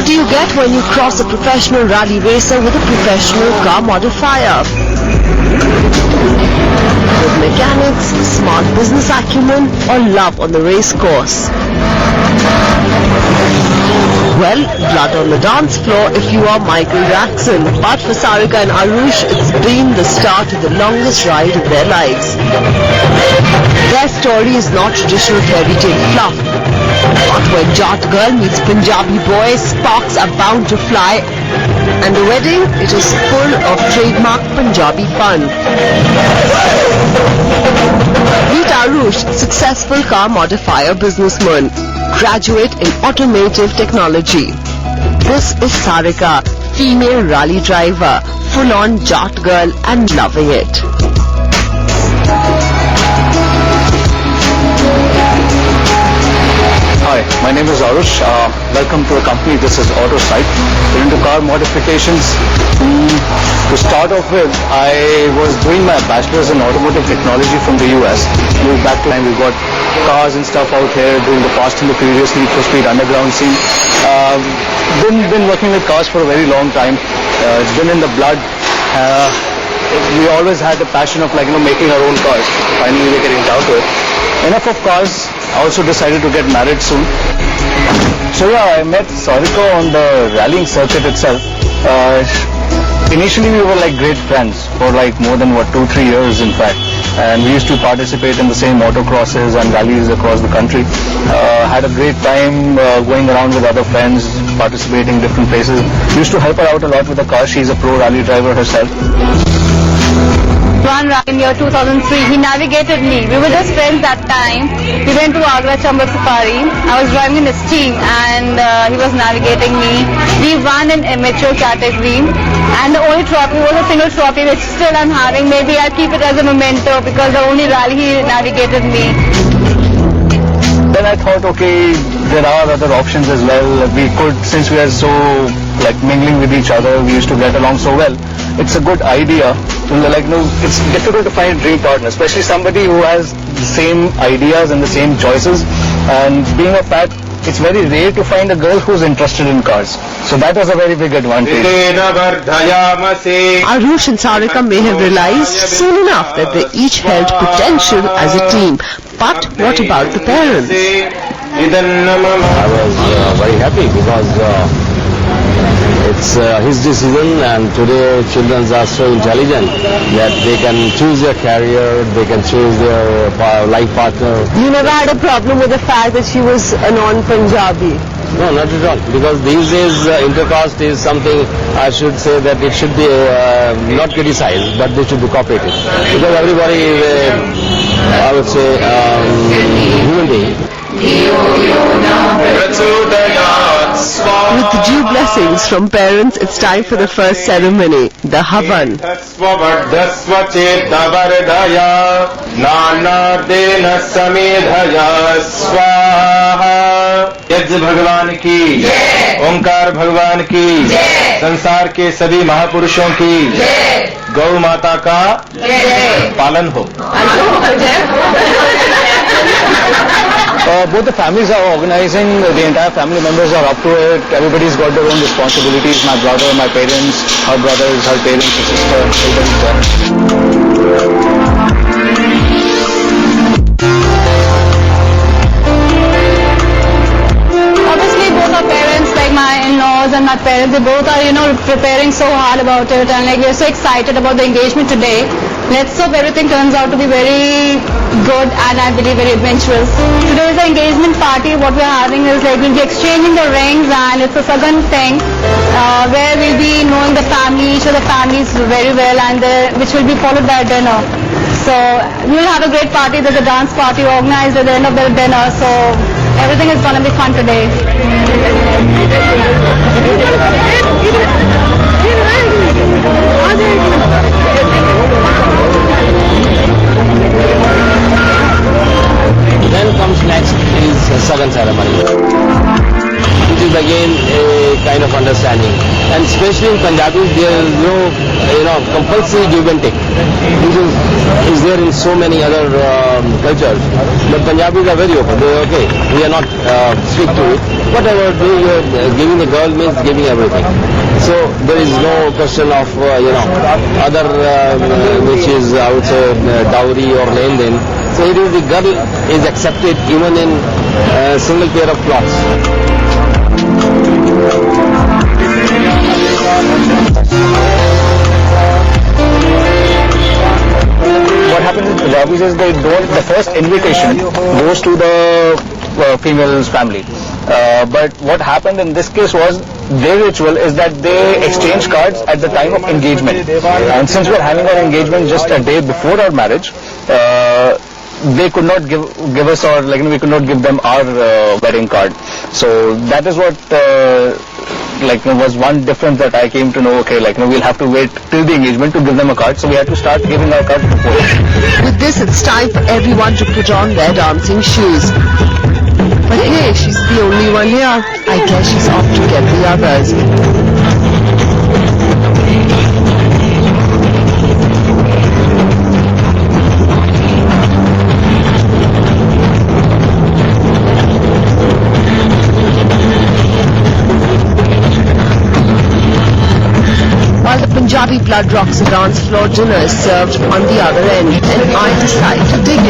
do you get when you cross a professional rally racer with a professional car modifier? Good mechanics, smart business acumen, or love on the race course? Well, blood on the dance floor if you are Michael Jackson. But for Sarika and Arush, it's been the start of the longest ride of their lives. Their story is not traditional fairy tale fluff. But when Jat girl meets Punjabi boy, sparks are bound to fly. And the wedding, it is full of trademark Punjabi fun. Meet Arush, successful car modifier businessman, graduate in automotive technology. This is Sarika, female rally driver, full-on Jat girl and loving it. Hi, my name is Arush. Welcome to a company. This is AutoSite. We're into car modifications. To start off with, I was doing my bachelor's in automotive technology from the US. Moved back to and we got cars and stuff out here, doing the Fast and the Furious Need for Speed underground scene. Been working with cars for a very long time. It's been in the blood. We always had the passion of making our own cars. Finally we're getting down to it. Enough of cars. I also decided to get married soon. So yeah, I met Sarika on the rallying circuit itself. Initially we were great friends for more than 2-3 years in fact. And we used to participate in the same autocrosses and rallies across the country. Had a great time going around with other friends, participating in different places. Used to help her out a lot with the car. She's a pro rally driver herself. One rally in year 2003, he navigated me. We were just friends that time. We went to Agra Chambal Safari. I was driving in his team and he was navigating me. We won in amateur category and the only trophy was a single trophy which still I'm having. Maybe I'll keep it as a memento because the only rally he navigated me. Then I thought, okay, there are other options as well. We could, since we are so mingling with each other, we used to get along so well. It's a good idea. It's difficult to find a dream partner, especially somebody who has the same ideas and the same choices. And being a fact, it's very rare to find a girl who's interested in cars. So that was a very big advantage. Arush and Sarika may have realized soon enough that they each held potential as a team. But what about the parents? I was very happy because it's his decision, and today children are so intelligent that they can choose their career, they can choose their life partner. You never had a problem with the fact that she was a non-Punjabi? No, not at all, because these days intercaste is something, I should say that it should be not criticized, but they should be cooperated. Because everybody is I would say human being. With due blessings from parents, it's time for the first ceremony, the Havan. यज्ञ भगवान की, ओंकार भगवान की, संसार के सभी महापुरुषों की, गौ माता का पालन हो. Both the families are organizing, the entire family members are up to it, everybody's got their own responsibilities, my brother, my parents, her brothers, her parents, her sister, everybody's there. Obviously both our parents, my in-laws and my parents, they both are, preparing so hard about it and we're so excited about the engagement today. Let's hope everything turns out to be very good and I believe very adventurous. Today's the engagement party. What we're having is we'll be exchanging the rings and it's a Sagan thing where we'll be knowing the family, each of the families very well and which will be followed by a dinner. So we'll have a great party. There's a dance party organized at the end of the dinner. So everything is going to be fun today. Then comes next is Sagan ceremony. It is again a kind of understanding. And especially in Punjabi, there is no, compulsory give and take, which is there in so many other cultures. But Punjabis are very open. They okay, we are not strict to it. Whatever giving the girl means giving everything. So there is no question of other which is I would say dowry or len-den. So it is the girl is accepted even in a single pair of clothes. What happens in Punjabis is the first invitation goes to the female's family. But what happened in this case was their ritual is that they exchange cards at the time of engagement. And since we're having our engagement just a day before our marriage, they could not give us, or we could not give them our wedding card. So that is what was one difference that I came to know. Okay, we'll have to wait till the engagement to give them a card. So we had to start giving our cards before. With this, it's time for everyone to put on their dancing shoes. But hey, she's the only one here. I guess she's off to get the others. While the Punjabi blood rocks the dance floor, dinner is served on the other end, and I decide to dig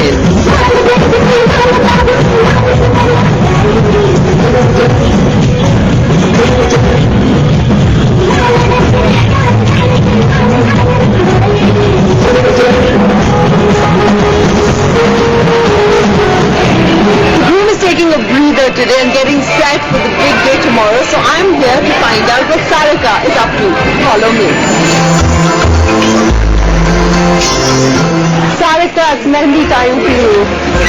The groom is taking a breather today and getting set for the big day tomorrow, so I'm here to find out what Sarika is up to. Follow me. Sarika, it's mehndi time for you.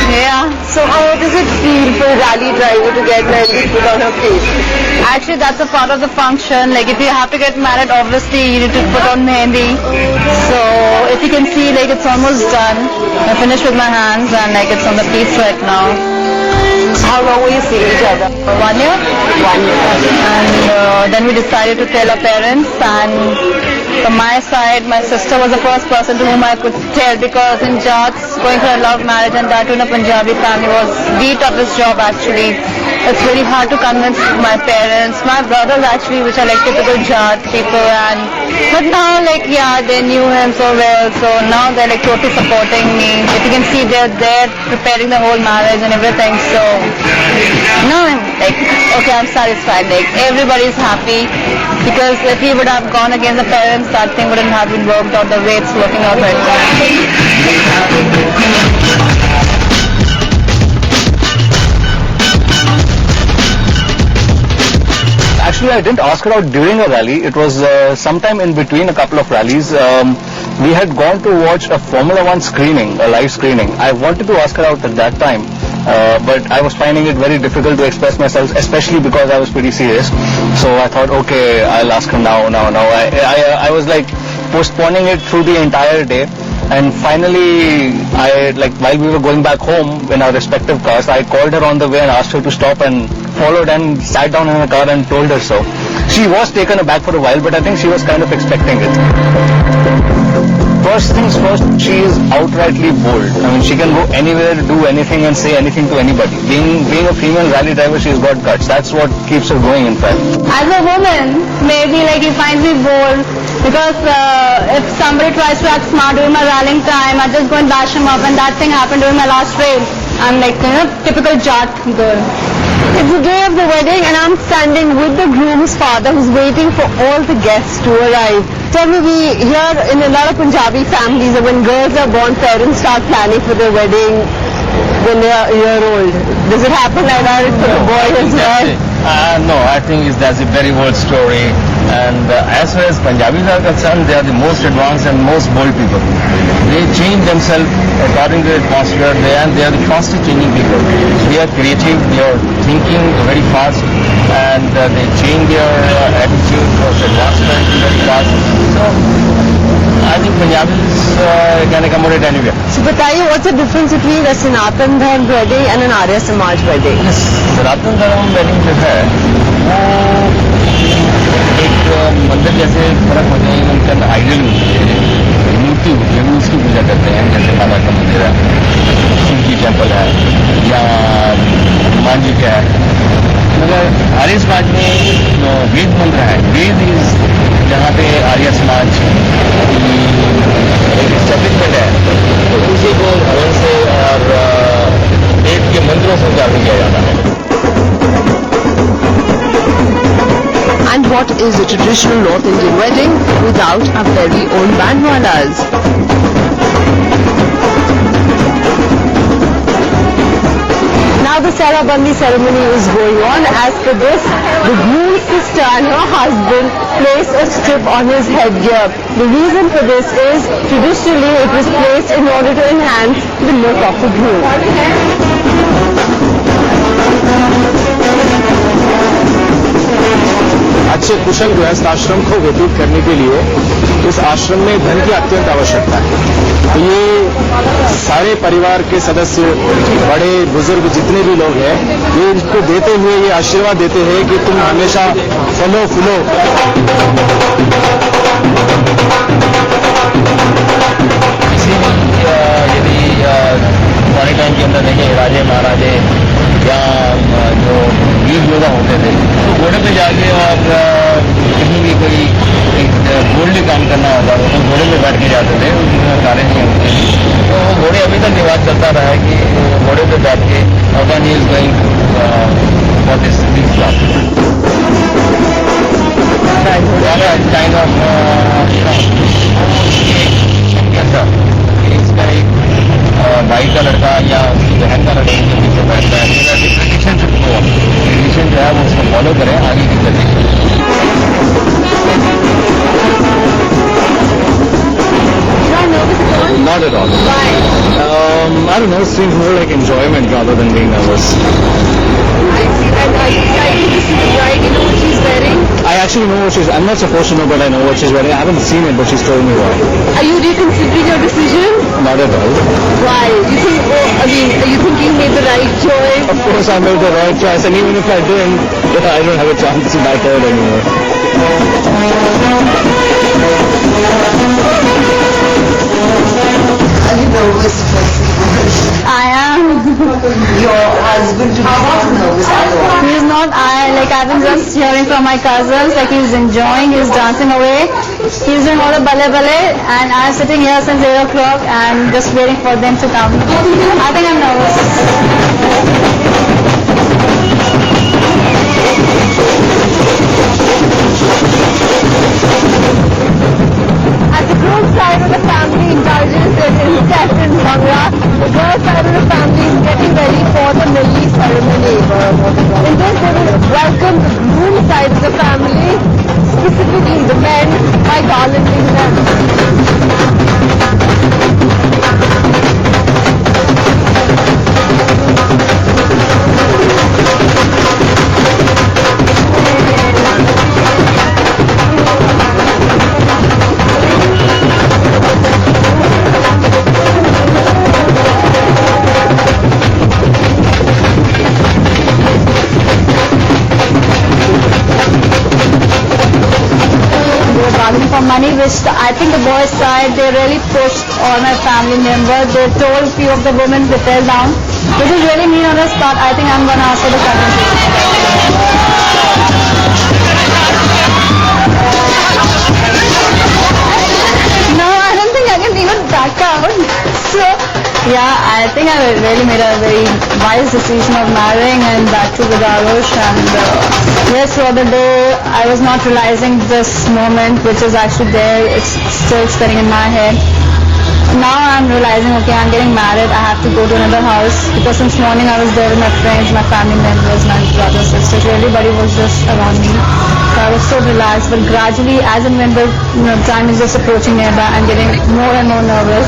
Yeah. So how does it feel for a rally driver to get mehndi put on her face? Actually, that's a part of the function. Like, if you have to get married, obviously you need to put on mehendi. So, if you can see, it's almost done. I finished with my hands and it's on the piece right now. How long were you seeing each other? 1 year. 1 year. And then we decided to tell our parents, and from my side, my sister was the first person to whom I could tell, because in Jats, going for a love marriage and that in a Punjabi family was the toughest job actually. It's very hard to convince my parents. My brothers actually, which are typical Jat people, but now they knew him so well, so now they're totally supporting me. If you can see, they're there preparing the whole marriage and everything, so now I'm okay, I'm satisfied. Everybody's happy, because if he would have gone against the parents, that thing wouldn't have been worked out the way it's working out right now. Actually, I didn't ask her out during a rally. It was sometime in between a couple of rallies. We had gone to watch a Formula 1 screening, a live screening. I wanted to ask her out at that time, but I was finding it very difficult to express myself, especially because I was pretty serious. So I thought, okay, I'll ask her now. I was postponing it through the entire day. And finally, while we were going back home in our respective cars, I called her on the way and asked her to stop, and followed and sat down in the car and told her so. She was taken aback for a while, but I think she was kind of expecting it. First things first, she is outrightly bold. I mean, she can go anywhere, do anything and say anything to anybody. Being a female rally driver, she's got guts. That's what keeps her going, in fact. As a woman, maybe he finds me bold, because if somebody tries to act smart during my rallying time, I just go and bash him up, and that thing happened during my last race. I'm typical Jat girl. It's the day of the wedding, and I'm standing with the groom's father, who's waiting for all the guests to arrive. Tell me, we hear in a lot of Punjabi families that when girls are born, parents start planning for their wedding when they are a year old. Does it happen like that for the boy as well? No, I think that's a very old story. And as far as Punjabis are concerned, they are the most advanced and most bold people. They change themselves according to the atmosphere, and they are the fastest changing people. They are creative, they are thinking very fast, and they change their attitude towards advancement very fast. So I think Punjabis can accommodate anywhere. So बताइए, what's the difference between a Sanatan Dharm wedding and an Arya Samaj wedding? सनातन धर्म wedding जो है वो एक मंदिर जैसे फर्क होते हैं, उनके अंदर आइडल होती है, मूर्ति होती है, वो उसकी पूजा करते हैं, जैसे माता का मंदिर है, शिव की टेम्पल है या हनुमान जी का है। मगर आर्य समाज में जो वेद मंत्र है, वेद इज जहाँ पे आर्य समाज की एस्टेब्लिशमेंट है, तो उसी को हवन से और वेद के मंत्रों से उजागर किया जाता है। And what is a traditional North Indian wedding without our very own bandwalas? Now the Sarabandi ceremony is going on. As for this, the groom's sister and her husband place a strip on his headgear. The reason for this is traditionally it was placed in order to enhance the look of the groom. अच्छे कुशल गृहस्थ आश्रम को व्यतीत करने के लिए इस आश्रम में धन की अत्यंत आवश्यकता है। तो ये सारे परिवार के सदस्य, बड़े बुजुर्ग जितने भी लोग हैं, ये इसको देते हुए ये आशीर्वाद देते हैं कि तुम हमेशा फलो फूलो। किसी भी यदि पुराने टाइम के अंदर देखें, राजे महाराजे या जो वीर योद्धा होते थे, तो घोड़े पे जाके और कहीं भी कोई एक बोल्डली काम करना होता था तो घोड़े पे बैठ के जाते थे, उनमें कार्य नहीं होते थे। तो घोड़े अभी तक रिवाज चलता रहा है कि घोड़े पे बैठ के one is going for this kind of इसका एक भाई का लड़का या उसकी बहन का लड़का जो पीछे बैठता है, ट्रेडिशन जो है वो उसको फॉलो करें आगे की generation. Not at all. Why? I don't know, it seems more like enjoyment rather than being nervous. I see. And are you excited to see the bride? You know what she's wearing? I actually know what I'm not supposed to know, but I know what she's wearing. I haven't seen it, but she's told me why. Are you reconsidering your decision? Not at all. Why? Are you think you made the right choice? Of course I made the right choice, and even if I didn't, I don't have a chance to back out anymore. Are you nervous for I am. your husband to be nervous at all? He's not. I've been just hearing from my cousins, like he's enjoying, he's dancing away, he's doing all the ballet, and I'm sitting here since 8 o'clock and just waiting for them to come. I think I'm nervous. At the groom side of the family indulges in incest and bhangra, the girl side of the family is getting ready for the Milli ceremony. In this, they will welcome the groom side of the family, specifically the men, by garlanding them. For money, which I think the boys' side, they really pushed all my family members. They told few of the women to fell down, which is really mean on us, but I think I'm gonna ask for the No, I don't think I can even back out. So, yeah, I think I really made a very wise decision of marrying and back to Vidarush. And yes, for the day, I was not realizing this moment, which is actually there. It's still spinning in my head. Now I'm realizing, okay, I'm getting married. I have to go to another house because since morning I was there with my friends, my family members, my brothers, sisters. Everybody was just around me. So I was so relaxed. But gradually, as and when the time is just approaching nearby, I'm getting more and more nervous.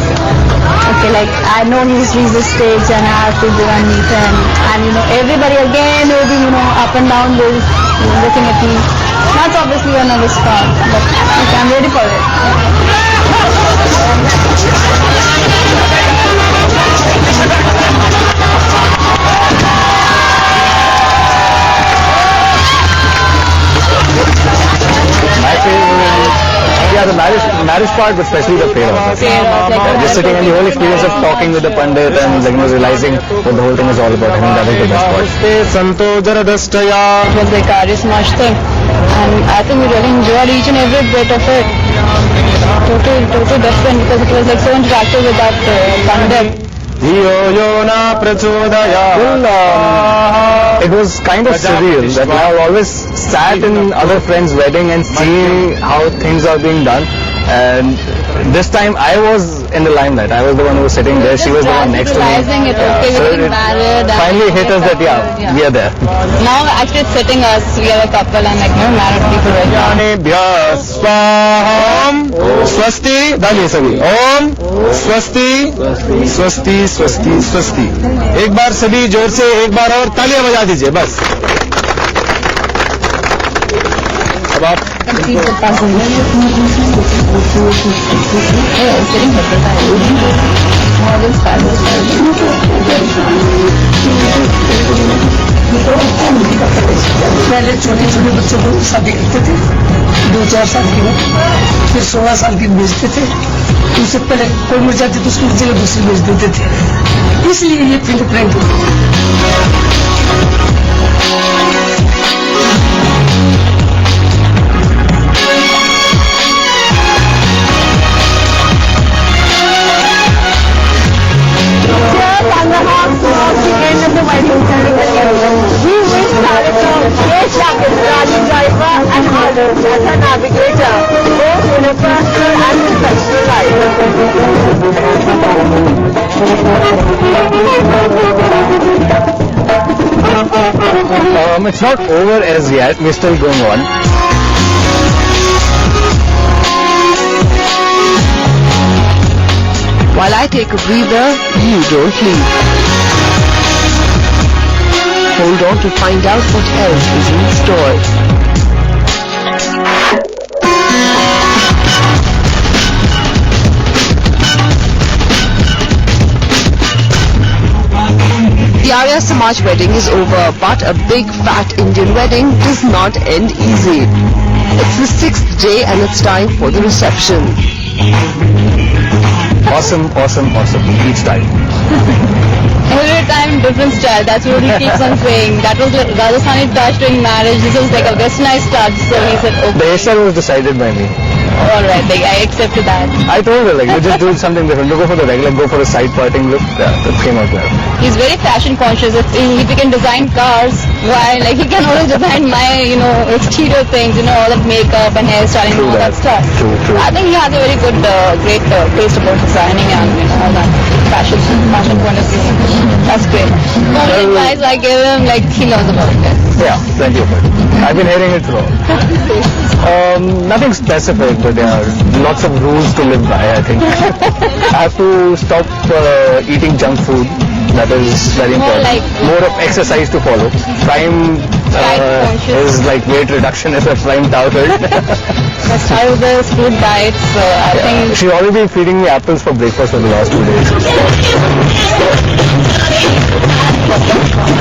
Okay, like I know he's reached this stage and I have to go and meet him. And everybody again will be, up and down, will looking at me. That's obviously be another star. But okay, I'm ready for it. My favorite, yeah, the marriage part, but especially the prayer. Just sitting and the whole experience of talking with the pandit and realizing what the whole thing is all about. I think that is the best part. It was like Christmas thing, and I think we really enjoyed each and every bit of it. Totally different because it was like so interactive with that pandit. It was kind of surreal that I've always sat in other friends' wedding and seen how things are being done, and this time I was in the limelight. I was the one who was sitting there. She was the one next to me. Realizing it, okay, we're getting married. Finally hit us that we are there. Now actually it's sitting us, we are a couple and like married people right now. स्वस्ति दानिए सभी ओम स्वस्ति स्वस्ति स्वस्ति स्वस्ति एक बार सभी जोर से एक बार और तालियां बजा दीजिए बस अब आप पहले छोटे छोटे बच्चों को शादी करते थे 2-4 साल की उम्र फिर 16 साल की भेजते थे उससे पहले कोई मर जाती तो उसकी जगह दूसरी भेज देते थे इसलिए ये fingerprint as a navigator, both in a personal and professional life. It's not over as yet. We're still going on. While I take a breather, you don't leave. Hold on to find out what else is in store. The Arya Samaj wedding is over, but a big fat Indian wedding does not end easy. It's the 6th day and it's time for the reception. Awesome, awesome, awesome. Each time. Every time different style, that's what he keeps on saying. That was like Rajasthani touch during marriage, this was like a westernized touch, so he said okay. The hairstyle was decided by me. Alright, like I accepted that. I told her, like, you just do something different. Don't go for the regular, go for a side parting look. Yeah, that came out well. He's very fashion conscious. If he can design cars, why, like he can always design my, exterior things, all that makeup and hairstyling and all that stuff. True. I think he has a very good, great taste about designing and all that fashion point of view. That's great. The only advice I give him, like he knows about it. Yeah, plenty of it. I've been hearing it through. Nothing specific, but there are lots of rules to live by, I think. I have to stop eating junk food. That is very important. More of exercise to follow. Prime is like weight reduction is a prime touted. Let's start with the food diet. So I think She's already been feeding me apples for breakfast for the last 2 days.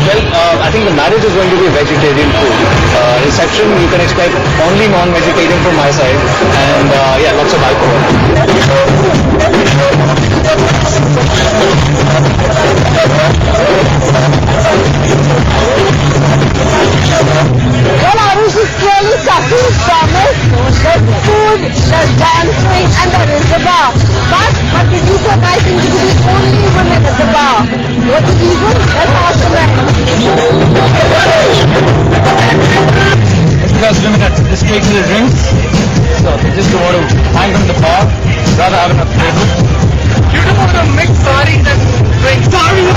Well, I think the marriage is going to be vegetarian food. Reception, you can expect only non-vegetarian from my side, and lots of alcohol. Well, Arush is clearly sucking his promise. There's food, there's dancing, and there is the bar. But the reason I think it is only women at the bar. What the reason? Let's ask the man. It's because women are just taking the drinks, so they just don't want to hang on the bar, rather have enough table. You don't want to mix saris and drink saris.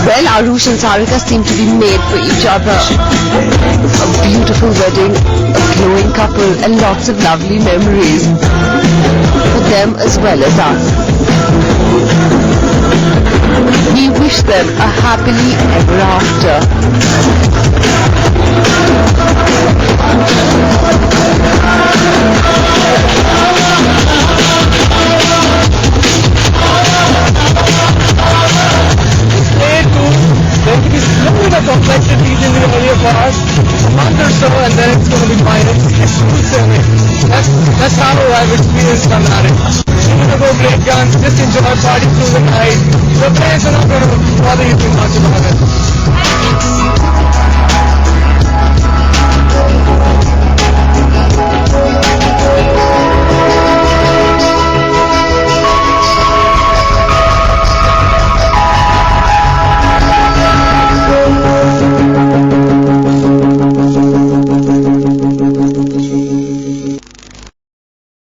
Well, Arush and Sarika seem to be made for each other. A beautiful wedding, a glowing couple, and lots of lovely memories. For them as well as us. We wish them a happily ever after. cars, a month or so, and then it's going to be mine exclusively. That's how I've experienced my marriage. You're going to go break guns, just enjoy, party through the night. Your parents are not going to bother you too much about it.